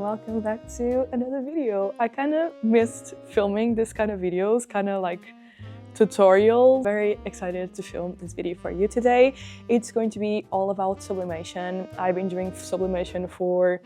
welcome back to another video. I kind of missed filming this kind of videos, kind of like tutorial. Very excited to film this video for you today. It's going to be all about sublimation. I've been doing sublimation for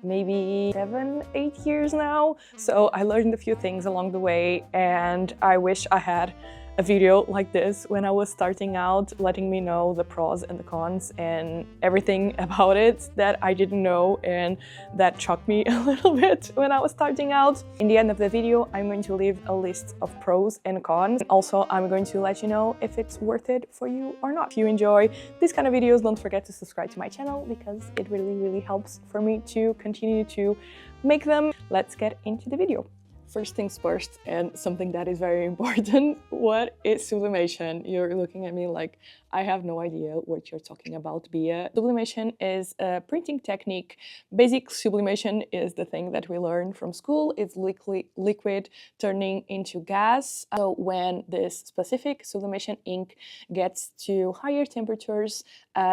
maybe 7-8 years now, so I learned a few things along the way, and I wish I had a video like this when I was starting out, letting me know the pros and the cons and everything about it that I didn't know and that shocked me a little bit when I was starting out. In the end of the video, I'm going to leave a list of pros and cons. Also, I'm going to let you know if it's worth it for you or not. If you enjoy these kind of videos, don't forget to subscribe to my channel because it really helps for me to continue to make them. Let's get into the video. First things first, and something that is very important, what is sublimation? You're looking at me like I have no idea what you're talking about, Bia. Sublimation is a printing technique. Basic sublimation is the thing that we learn from school. It's liquid turning into gas. So when this specific sublimation ink gets to higher temperatures,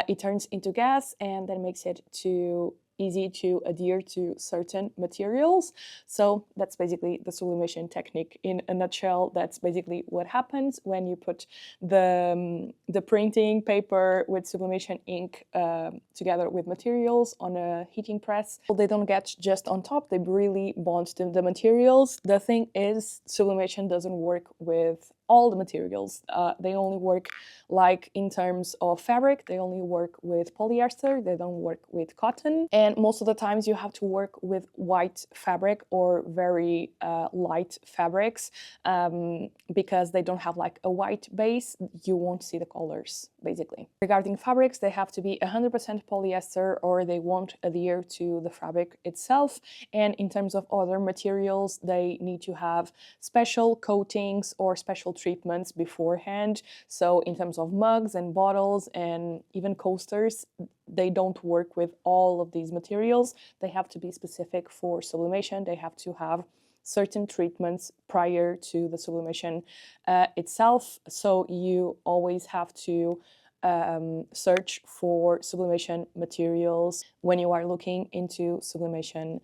it turns into gas, and that makes it easy to adhere to certain materials. So that's basically the sublimation technique in a nutshell. That's basically what happens when you put the printing paper with sublimation ink together with materials on a heating press. They don't get just on top, they really bond to the materials. The thing is, sublimation doesn't work with all the materials. They only work like in terms of fabric, they only work with polyester, they don't work with cotton. And most of the times you have to work with white fabric or very light fabrics because they don't have like a white base, you won't see the colors basically. Regarding fabrics, they have to be 100% polyester or they won't adhere to the fabric itself. And in terms of other materials, they need to have special coatings or special treatments beforehand. So in terms of mugs and bottles and even coasters, they don't work with all of these materials. They have to be specific for sublimation. They have to have certain treatments prior to the sublimation itself. So you always have to search for sublimation materials when you are looking into sublimation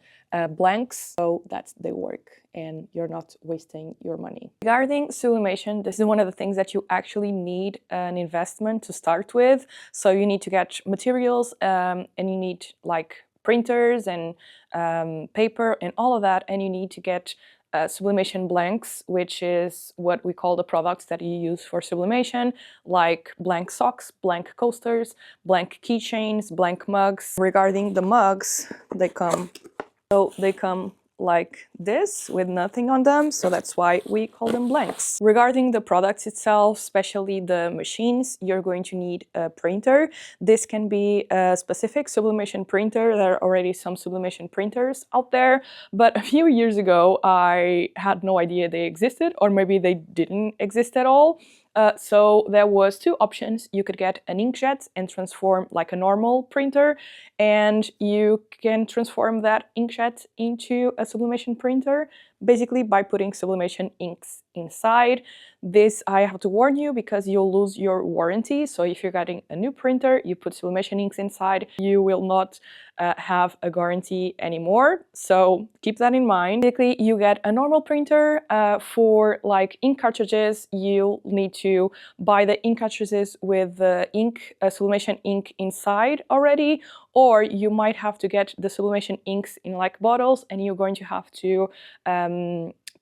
blanks, so that they work and you're not wasting your money. Regarding sublimation, this is one of the things that you actually need an investment to start with. So you need to get materials and you need like printers and paper and all of that, and you need to get sublimation blanks, which is what we call the products that you use for sublimation, like blank socks, blank coasters, blank keychains, blank mugs. Regarding the mugs, they come like this with nothing on them, so that's why we call them blanks. Regarding the products itself, especially the machines, you're going to need a printer. This can be a specific sublimation printer. There are already some sublimation printers out there, but a few years ago I had no idea they existed, or maybe they didn't exist at all. So there was two options. You could get an inkjet and transform like a normal printer, and you can transform that inkjet into a sublimation printer basically by putting sublimation inks inside. This, I have to warn you, because you'll lose your warranty. So if you're getting a new printer, you put sublimation inks inside, you will not have a guarantee anymore. So keep that in mind. Basically, you get a normal printer. For like ink cartridges, you'll need to buy the ink cartridges with the ink, sublimation ink inside already, or you might have to get the sublimation inks in like bottles, and you're going to have to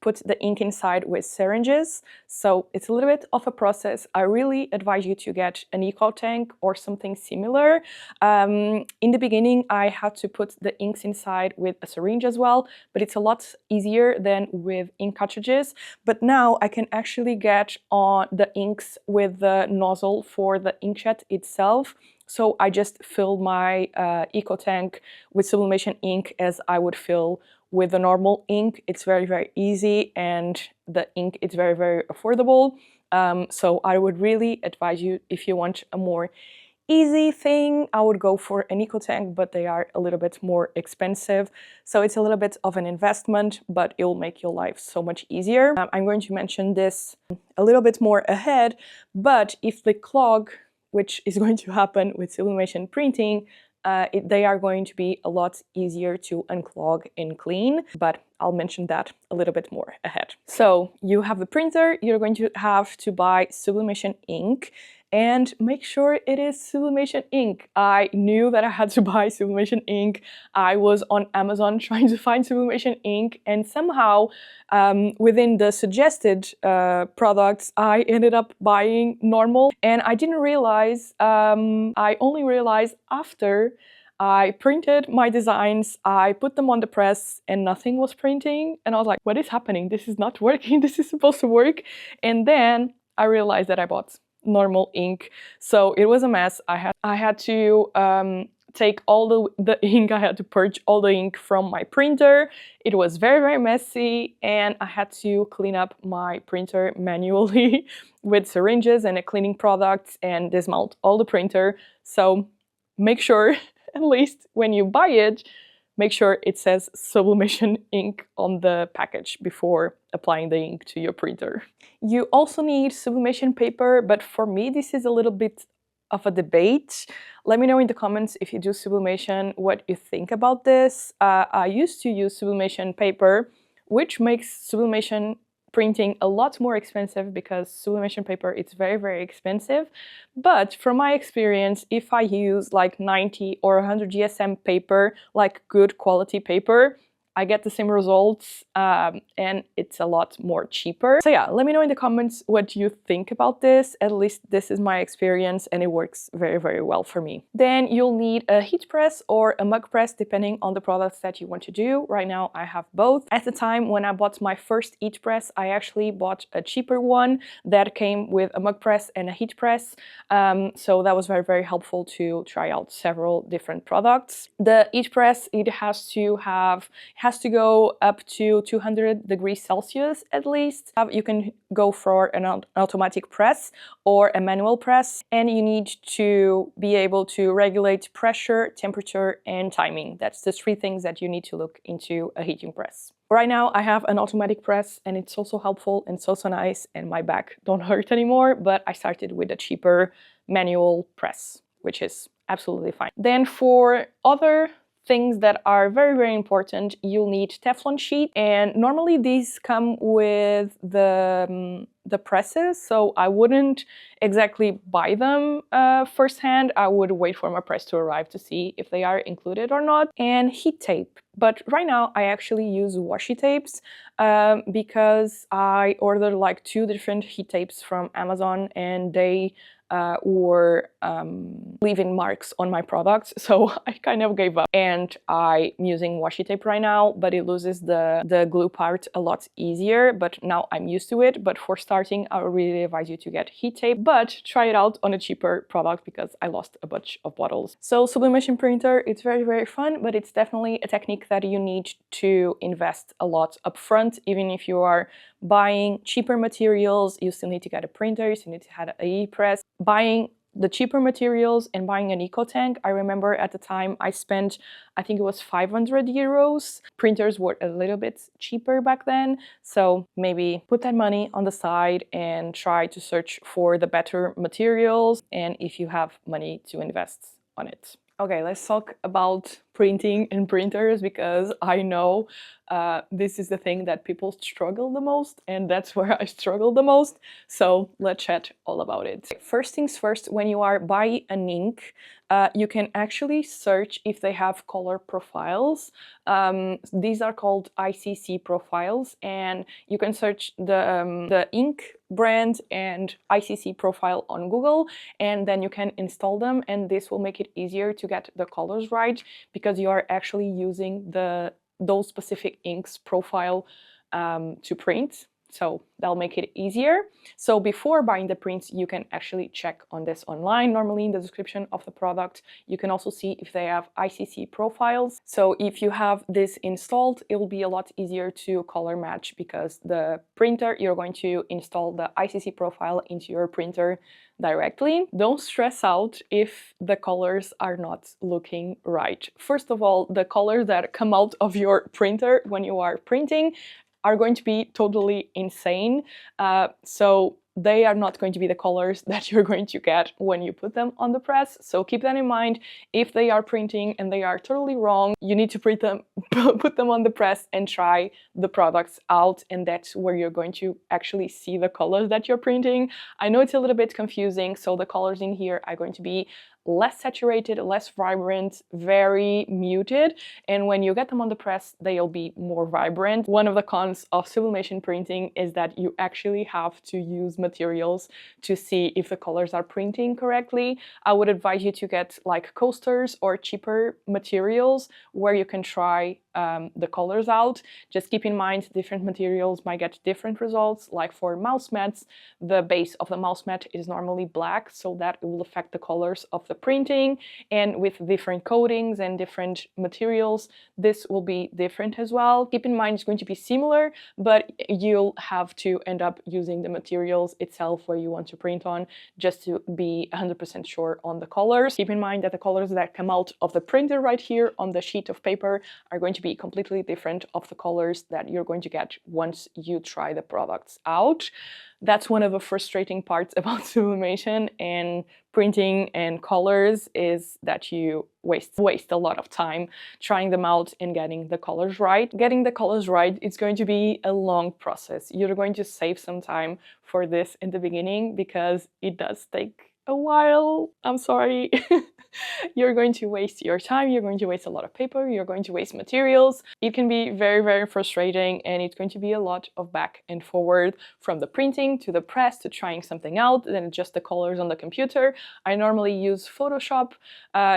put the ink inside with syringes. So it's a little bit of a process. I really advise you to get an eco tank or something similar. In the beginning, I had to put the inks inside with a syringe as well, but it's a lot easier than with ink cartridges. But now I can actually get on the inks with the nozzle for the inkjet itself. So I just fill my eco tank with sublimation ink as I would fill with the normal ink. It's very easy, and the ink is very affordable. So I would really advise you, if you want a more easy thing, I would go for an eco tank, but they are a little bit more expensive. So it's a little bit of an investment, but it will make your life so much easier. I'm going to mention this a little bit more ahead, but if the clog, which is going to happen with sublimation printing, they are going to be a lot easier to unclog and clean, but I'll mention that a little bit more ahead. So you have the printer, you're going to have to buy sublimation ink, and make sure it is sublimation ink. I knew that I had to buy sublimation ink. I was on Amazon trying to find sublimation ink, and somehow within the suggested products, I ended up buying normal, and I didn't realize, I only realized after I printed my designs, I put them on the press and nothing was printing, and I was like, what is happening? This is not working, this is supposed to work. And then I realized that I bought normal ink, so it was a mess. I had to take all the ink, I had to purge all the ink from my printer. It was very, very messy, and I had to clean up my printer manually with syringes and a cleaning product and dismount all the printer. So make sure, at least when you buy it, make sure it says sublimation ink on the package before applying the ink to your printer. You also need sublimation paper, but for me this is a little bit of a debate. Let me know in the comments if you do sublimation, what you think about this. I used to use sublimation paper, which makes sublimation printing a lot more expensive because sublimation paper is very, very expensive. But from my experience, if I use like 90 or 100 GSM paper, like good quality paper, I get the same results and it's a lot more cheaper. So yeah, let me know in the comments what you think about this. At least this is my experience and it works very, very well for me. Then you'll need a heat press or a mug press depending on the products that you want to do. Right now I have both. At the time when I bought my first heat press, I actually bought a cheaper one that came with a mug press and a heat press. So that was very, very helpful to try out several different products. The heat press, it has to go up to 200 degrees Celsius at least. You can go for an automatic press or a manual press, and you need to be able to regulate pressure, temperature, and timing. That's the three things that you need to look into a heating press. Right now I have an automatic press and it's so helpful and so nice, and my back don't hurt anymore, but I started with a cheaper manual press, which is absolutely fine. Then for other things that are very, very important, you'll need Teflon sheet, and normally these come with the presses, so I wouldn't exactly buy them firsthand. I would wait for my press to arrive to see if they are included or not. And heat tape, but right now I actually use washi tapes because I ordered like 2 different heat tapes from Amazon, and they were leaving marks on my products, so I kind of gave up, and I'm using washi tape right now, but it loses the glue part a lot easier, but now I'm used to it. But for starting, I would really advise you to get heat tape, but try it out on a cheaper product because I lost a bunch of bottles. So sublimation printer, it's very, very fun, but it's definitely a technique that you need to invest a lot upfront. Even if you are buying cheaper materials, you still need to get a printer, you still need to have an e-press. Buying the cheaper materials and buying an eco tank, I remember at the time I spent, I think it was 500 euros. Printers were a little bit cheaper back then, so maybe put that money on the side and try to search for the better materials, and if you have money to invest on it. Okay, let's talk about printing and printers, because I know this is the thing that people struggle the most, and that's where I struggle the most. So let's chat all about it. First things first, when you are buying an ink, you can actually search if they have color profiles. These are called ICC profiles, and you can search the ink brand and ICC profile on Google, and then you can install them, and this will make it easier to get the colors right, because you are actually using those specific inks profile to print. So that'll make it easier. So before buying the prints, you can actually check on this online. Normally in the description of the product, you can also see if they have ICC profiles. So if you have this installed, it will be a lot easier to color match, because the printer, you're going to install the ICC profile into your printer directly. Don't stress out if the colors are not looking right. First of all, the colors that come out of your printer when you are printing are going to be totally insane. So they are not going to be the colors that you're going to get when you put them on the press. So keep that in mind. If they are printing and they are totally wrong, you need to print them, put them on the press and try the products out, and that's where you're going to actually see the colors that you're printing. I know it's a little bit confusing, so the colors in here are going to be less saturated, less vibrant, very muted, and when you get them on the press, they'll be more vibrant. One of the cons of sublimation printing is that you actually have to use materials to see if the colors are printing correctly. I would advise you to get like coasters or cheaper materials where you can try the colors out. Just keep in mind different materials might get different results. Like for mouse mats, the base of the mouse mat is normally black, so that it will affect the colors of the printing, and with different coatings and different materials this will be different as well. Keep in mind it's going to be similar, but you'll have to end up using the materials itself where you want to print on just to be 100% sure on the colors. Keep in mind that the colors that come out of the printer right here on the sheet of paper are going to be completely different of the colors that you're going to get once you try the products out. That's one of the frustrating parts about sublimation and printing and colors, is that you waste a lot of time trying them out and getting the colors right. Getting the colors right, it's going to be a long process. You're going to save some time for this in the beginning because it does take a while. I'm sorry. You're going to waste your time, you're going to waste a lot of paper, you're going to waste materials. It can be very, very frustrating, and it's going to be a lot of back and forward from the printing to the press to trying something out, then adjust the colors on the computer. I normally use Photoshop.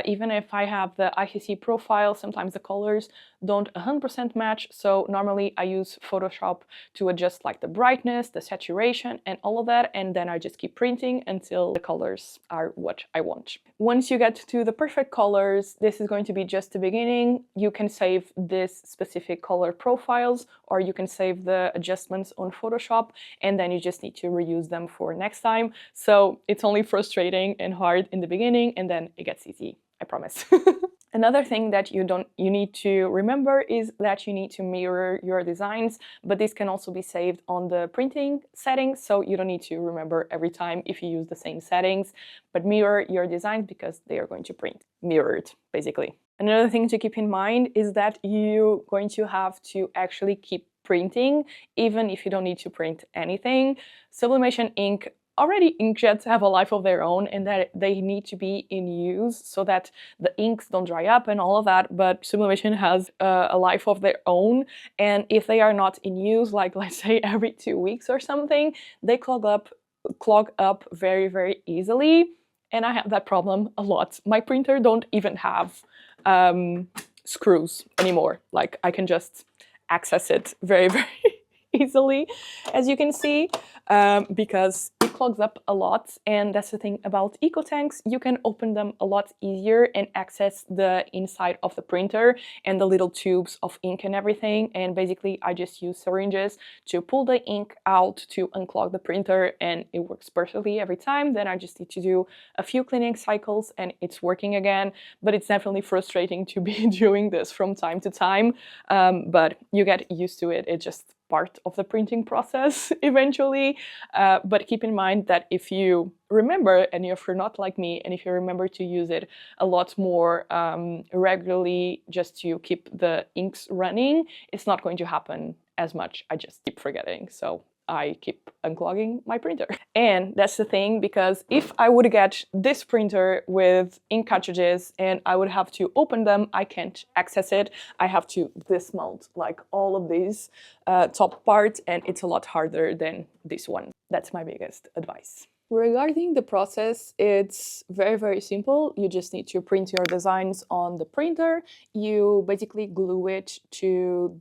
Even if I have the ICC profile, sometimes the colors don't 100% match, so normally I use Photoshop to adjust like the brightness, the saturation and all of that, and then I just keep printing until the colors are what I want. Once you get to the perfect colors, this is going to be just the beginning. You can save this specific color profiles, or you can save the adjustments on Photoshop, and then you just need to reuse them for next time. So it's only frustrating and hard in the beginning, and then it gets easy, I promise. Another thing that you need to remember is that you need to mirror your designs, but this can also be saved on the printing settings, so you don't need to remember every time if you use the same settings, but mirror your designs because they are going to print mirrored, basically. Another thing to keep in mind is that you're going to have to actually keep printing even if you don't need to print anything. Sublimation ink, already inkjets have a life of their own, and that they need to be in use so that the inks don't dry up and all of that, but sublimation has a life of their own, and if they are not in use, like let's say every 2 weeks or something, they clog up very, very easily, and I have that problem a lot. My printer don't even have screws anymore. Like I can just access it very, very easily, as you can see, because it clogs up a lot. And that's the thing about eco tanks, you can open them a lot easier and access the inside of the printer and the little tubes of ink and everything. And basically I just use syringes to pull the ink out to unclog the printer, and it works perfectly every time. Then I just need to do a few cleaning cycles and it's working again, but it's definitely frustrating to be doing this from time to time, but you get used to it. It's just part of the printing process eventually, but keep in mind that if you remember, and if you're not like me, and if you remember to use it a lot more regularly just to keep the inks running, it's not going to happen as much. I just keep forgetting, so I keep unclogging my printer. And that's the thing, because if I would get this printer with ink cartridges and I would have to open them, I can't access it. I have to dismount like all of these top parts, and it's a lot harder than this one. That's my biggest advice. Regarding the process, it's very, very simple. You just need to print your designs on the printer. You basically glue it to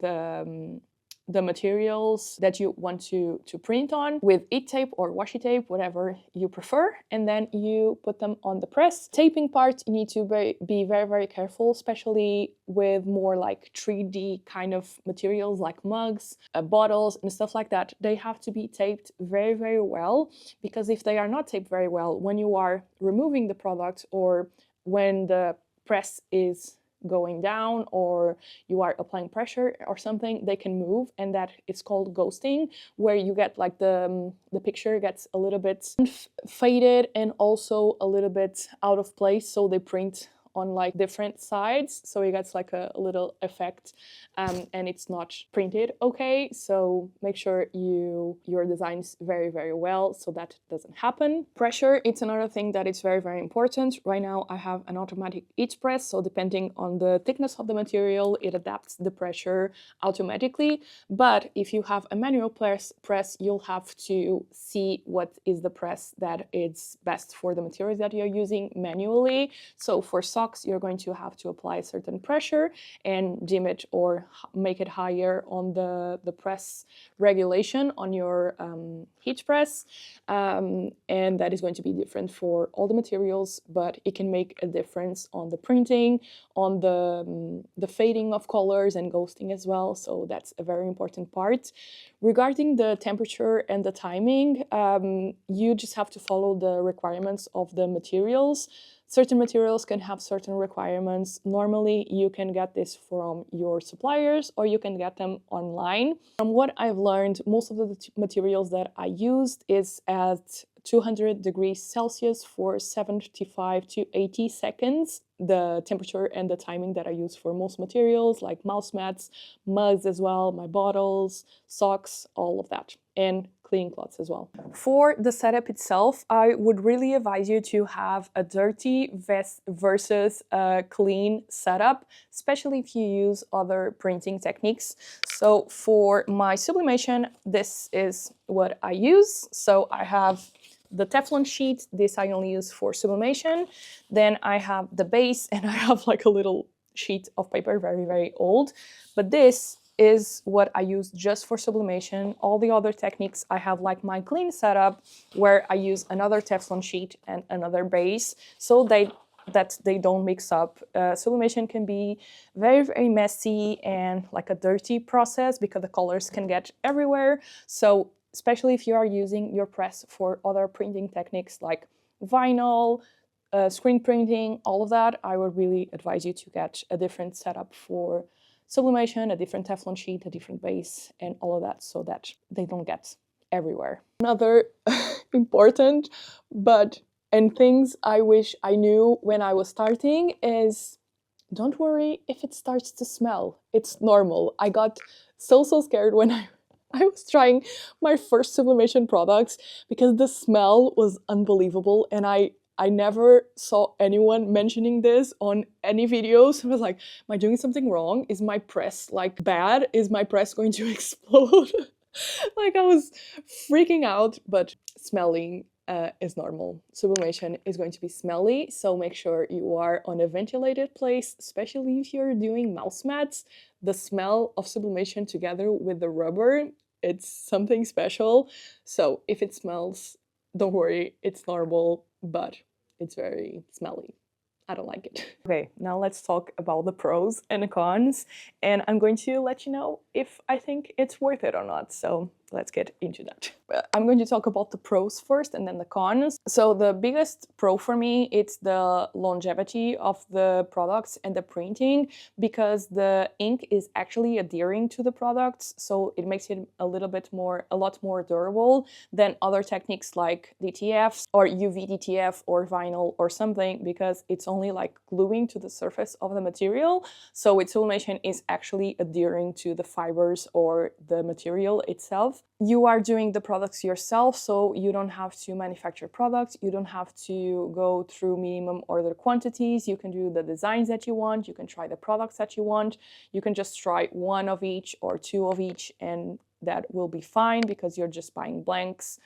the materials that you want to print on with heat tape or washi tape, whatever you prefer, and then you put them on the press. Taping part, you need to be very, very careful, especially with more like 3D kind of materials like mugs, bottles and stuff like that. They have to be taped very, very well, because if they are not taped very well, when you are removing the product or when the press is going down or you are applying pressure or something, they can move, and that is called ghosting, where you get like the picture gets a little bit faded and also a little bit out of place, so they print on like different sides, so it gets like a little effect, and it's not printed okay. So make sure your designs very well so that doesn't happen. Pressure, it's another thing that is very important. Right now I have an automatic each press, so depending on the thickness of the material, it adapts the pressure automatically. But if you have a manual press, you'll have to see what is the press that is best for the materials that you're using manually. So for socks, you're going to have to apply a certain pressure and dim it or make it higher on the press regulation on your heat press, and that is going to be different for all the materials, but it can make a difference on the printing, on the fading of colors and ghosting as well. So that's a very important part. Regarding the temperature and the timing, you just have to follow the requirements of the materials. Certain materials can have certain requirements. Normally, you can get this from your suppliers or you can get them online. From what I've learned, most of the materials that I used is at 200 degrees Celsius for 75 to 80 seconds. The temperature and the timing that I use for most materials, like mouse mats, mugs as well, my bottles, socks, all of that, and cleaning cloths as well. For the setup itself, I would really advise you to have a dirty versus a clean setup, especially if you use other printing techniques. So for my sublimation, this is what I use. So I have the Teflon sheet. This I only use for sublimation. Then I have the base, and I have like a little sheet of paper, very old. But this is what I use just for sublimation. All the other techniques, I have like my clean setup where I use another Teflon sheet and another base, so that they don't mix up. Sublimation can be very messy and like a dirty process because the colors can get everywhere. So especially if you are using your press for other printing techniques like vinyl, screen printing, all of that, I would really advise you to get a different setup for sublimation, a different Teflon sheet, a different base, and all of that, so that they don't get everywhere. Another important and things I wish I knew when I was starting is, don't worry if it starts to smell. It's normal. I got so scared when I was trying my first sublimation products because the smell was unbelievable, and I never saw anyone mentioning this on any videos. I was like, am I doing something wrong? Is my press like bad? Is my press going to explode? Like, I was freaking out, but smelling is normal. Sublimation is going to be smelly, so make sure you are on a ventilated place, especially if you're doing mouse mats. The smell of sublimation together with the rubber, it's something special. So if it smells, don't worry, it's normal, but it's very smelly. I don't like it. Okay, now let's talk about the pros and the cons, and I'm going to let you know if I think it's worth it or not. So let's get into that. I'm going to talk about the pros first and then the cons. So the biggest pro for me, it's the longevity of the products and the printing, because the ink is actually adhering to the products, so it makes it a lot more durable than other techniques like DTFs or UV DTF or vinyl or something, because it's only like gluing to the surface of the material. So with sublimation is actually adhering to the fibers or the material itself. You are doing the products yourself, so you don't have to manufacture products, you don't have to go through minimum order quantities, you can do the designs that you want, you can try the products that you want, you can just try one of each or two of each, and that will be fine because you're just buying blanks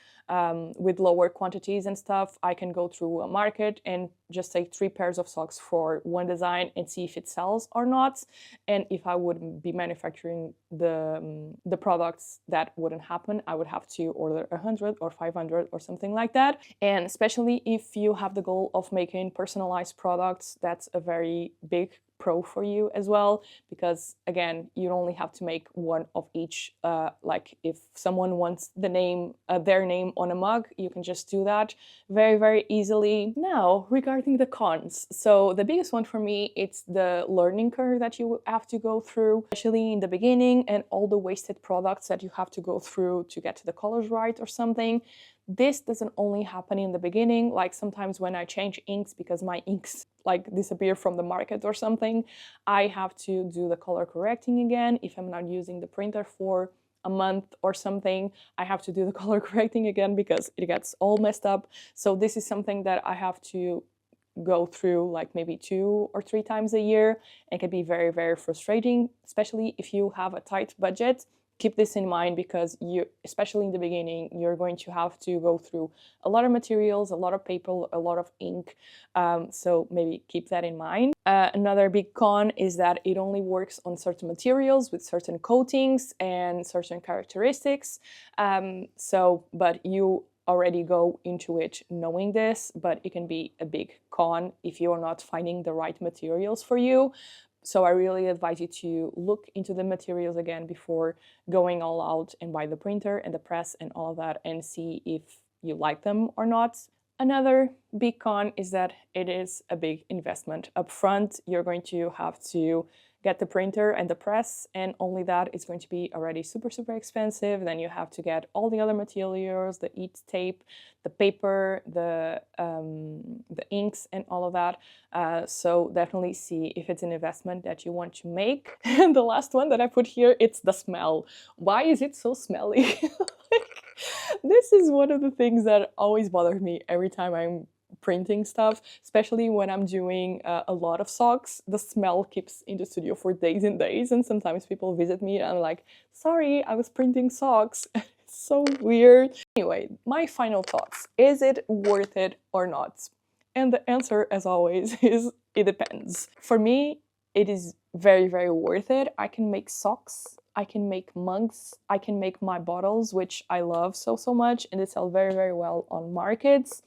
with lower quantities and stuff. I can go through a market and just take 3 pairs of socks for one design and see if it sells or not. And if I would be manufacturing the products, that wouldn't happen. I would have to order 100 or 500 or something like that. And especially if you have the goal of making personalized products, that's a very big pro for you as well, because again, you only have to make one of each. Like if someone wants the name, their name on a mug, you can just do that very, very easily. Now, regarding the cons. So the biggest one for me, it's the learning curve that you have to go through, especially in the beginning, and all the wasted products that you have to go through to get the colors right or something. This doesn't only happen in the beginning, like sometimes when I change inks because my inks like disappear from the market or something, I have to do the color correcting again. If I'm not using the printer for a month or something, I have to do the color correcting again because it gets all messed up. So this is something that I have to go through like maybe 2 or 3 times a year, and can be very, very frustrating, especially if you have a tight budget. Keep this in mind because you, especially in the beginning, you're going to have to go through a lot of materials, a lot of paper, a lot of ink. So maybe keep that in mind. Another big con is that it only works on certain materials with certain coatings and certain characteristics. But you already go into it knowing this, but it can be a big con if you are not finding the right materials for you. So I really advise you to look into the materials again before going all out and buy the printer and the press and all of that, and see if you like them or not. Another big con is that it is a big investment up front. You're going to have to get the printer and the press, and only that is going to be already super, super expensive. Then you have to get all the other materials, the EAT tape, the paper, the inks and all of that. So definitely see if it's an investment that you want to make. And the last one that I put here, it's the smell. Why is it so smelly? This is one of the things that always bothers me every time I'm printing stuff, especially when I'm doing a lot of socks. The smell keeps in the studio for days and days, and sometimes people visit me and I'm like, sorry, I was printing socks. It's so weird. Anyway, my final thoughts. Is it worth it or not? And the answer, as always, is it depends. For me, it is very, very worth it. I can make socks, I can make mugs, I can make my bottles, which I love so, so much, and they sell very, very well on markets.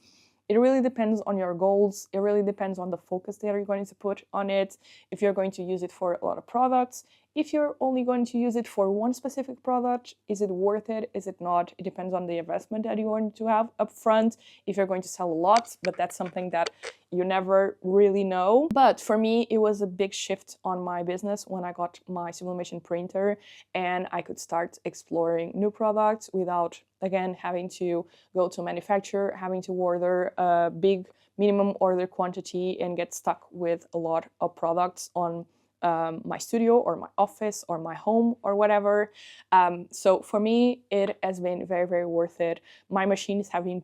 It really depends on your goals. It really depends on the focus that you're going to put on it. If you're going to use it for a lot of products, if you're only going to use it for one specific product, is it worth it? Is it not? It depends on the investment that you're going to have up front. If you're going to sell a lot, but that's something that you never really know. But for me, it was a big shift on my business when I got my sublimation printer and I could start exploring new products without, again, having to go to a manufacturer, having to order a big minimum order quantity and get stuck with a lot of products on my studio or my office or my home or whatever. So for me, it has been very, very worth it. My machines have been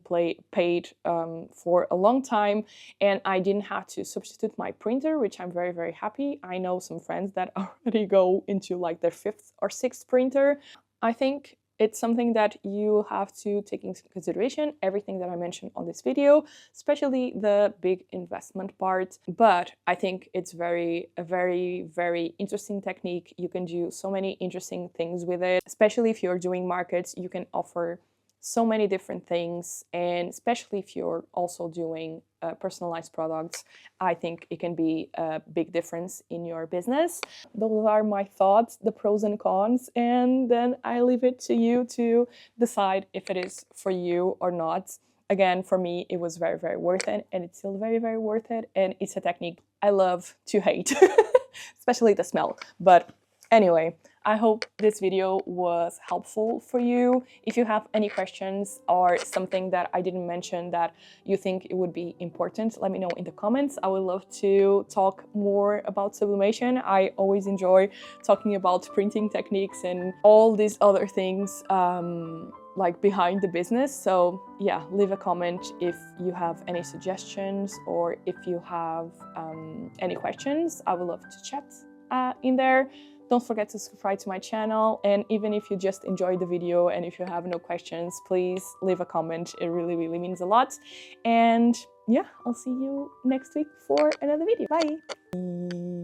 paid for a long time, and I didn't have to substitute my printer, which I'm very, very happy. I know some friends that already go into like their 5th or 6th printer. I think it's something that you have to take into consideration, everything that I mentioned on this video, especially the big investment part. But I think it's a very, very interesting technique. You can do so many interesting things with it, especially if you're doing markets. You can offer so many different things, and especially if you're also doing personalized products, I think it can be a big difference in your business. Those are my thoughts, the pros and cons, and then I leave it to you to decide if it is for you or not. Again, for me, it was very, very worth it, and it's still very, very worth it, and it's a technique I love to hate, especially the smell. But anyway, I hope this video was helpful for you. If you have any questions or something that I didn't mention that you think it would be important, let me know in the comments. I would love to talk more about sublimation. I always enjoy talking about printing techniques and all these other things like behind the business. So yeah, leave a comment if you have any suggestions or if you have any questions. I would love to chat in there. Don't forget to subscribe to my channel, and even if you just enjoyed the video and if you have no questions, please leave a comment. It really, really means a lot. And yeah, I'll see you next week for another video. Bye!